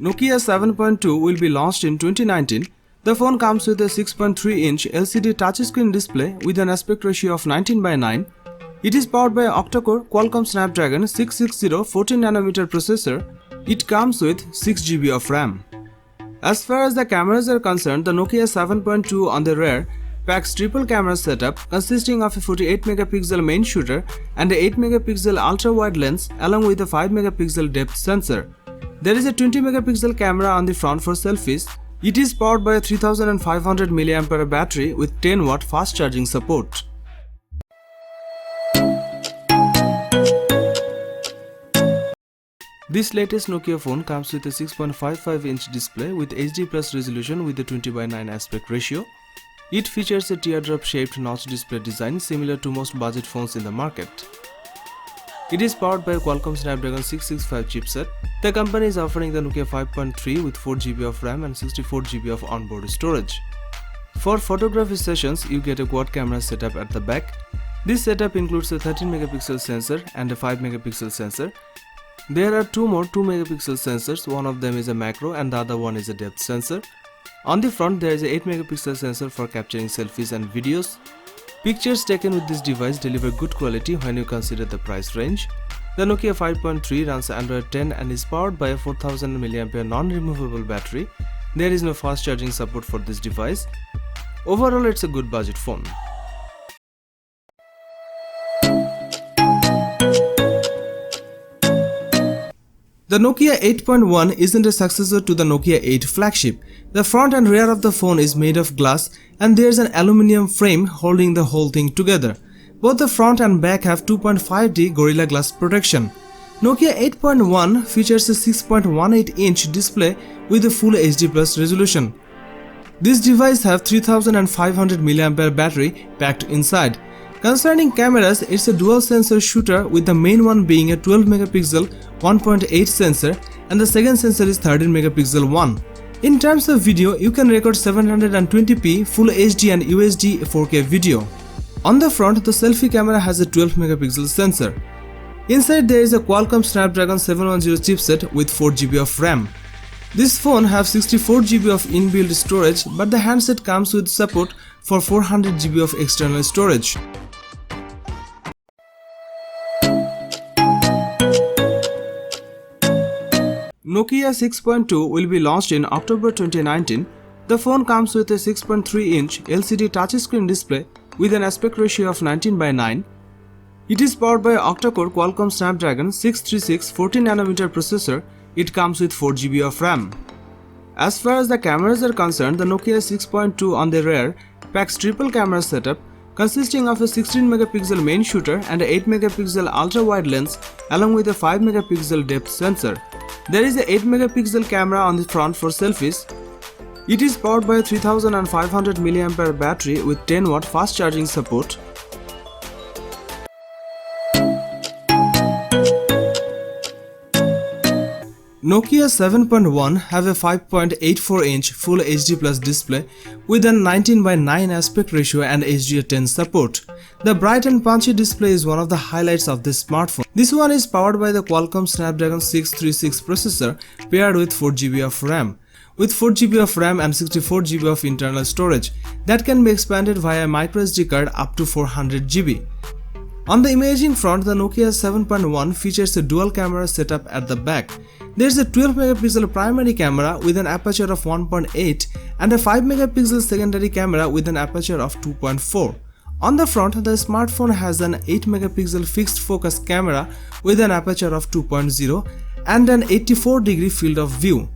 Nokia 7.2 will be launched in 2019. The phone comes with a 6.3-inch LCD touchscreen display with an aspect ratio of 19:9. It is powered by an octa-core Qualcomm Snapdragon 660 14nm processor. It comes with 6GB of RAM. As far as the cameras are concerned, the Nokia 7.2 on the rear packs triple camera setup consisting of a 48MP main shooter and a 8MP ultra-wide lens along with a 5MP depth sensor. There is a 20MP camera on the front for selfies. It is powered by a 3500 mAh battery with 10W fast charging support. This latest Nokia phone comes with a 6.55-inch display with HD Plus resolution with a 20:9 aspect ratio. It features a teardrop-shaped notch display design similar to most budget phones in the market. It is powered by a Qualcomm Snapdragon 665 chipset. The company is offering the Nokia 5.3 with 4GB of RAM and 64GB of onboard storage. For photography sessions, you get a quad camera setup at the back. This setup includes a 13MP sensor and a 5MP sensor. There are two more 2MP sensors, one of them is a macro and the other one is a depth sensor. On the front there is a 8MP sensor for capturing selfies and videos. Pictures taken with this device deliver good quality when you consider the price range. The Nokia 5.3 runs Android 10 and is powered by a 4000 mAh non-removable battery. There is no fast charging support for this device. Overall, it's a good budget phone. The Nokia 8.1 isn't a successor to the Nokia 8 flagship. The front and rear of the phone is made of glass and there's an aluminium frame holding the whole thing together. Both the front and back have 2.5D Gorilla Glass protection. Nokia 8.1 features a 6.18-inch display with a full HD Plus resolution. This device has 3500 mAh battery packed inside. Concerning cameras, it's a dual sensor shooter with the main one being a 12MP 1.8 sensor and the second sensor is 13MP one. In terms of video, you can record 720p Full HD and UHD 4K video. On the front, the selfie camera has a 12MP sensor. Inside there is a Qualcomm Snapdragon 710 chipset with 4GB of RAM. This phone has 64GB of inbuilt storage, but the handset comes with support for 400GB of external storage. Nokia 6.2 will be launched in October 2019. The phone comes with a 6.3-inch LCD touchscreen display with an aspect ratio of 19:9. It is powered by an octa-core Qualcomm Snapdragon 636 14nm processor. It comes with 4GB of RAM. As far as the cameras are concerned, the Nokia 6.2 on the rear packs triple camera setup consisting of a 16MP main shooter and a 8MP ultra-wide lens along with a 5MP depth sensor. There is a 8MP camera on the front for selfies. It is powered by a 3500 mAh battery with 10W fast charging support. Nokia 7.1 have a 5.84-inch Full HD Plus display with a 19:9 aspect ratio and HDR10 support. The bright and punchy display is one of the highlights of this smartphone. This one is powered by the Qualcomm Snapdragon 636 processor paired with 4GB of RAM. With 4GB of RAM and 64GB of internal storage that can be expanded via microSD card up to 400GB. On the imaging front, the Nokia 7.1 features a dual camera setup at the back. There is a 12MP primary camera with an aperture of 1.8 and a 5MP secondary camera with an aperture of 2.4. On the front, the smartphone has an 8MP fixed focus camera with an aperture of 2.0 and an 84-degree field of view.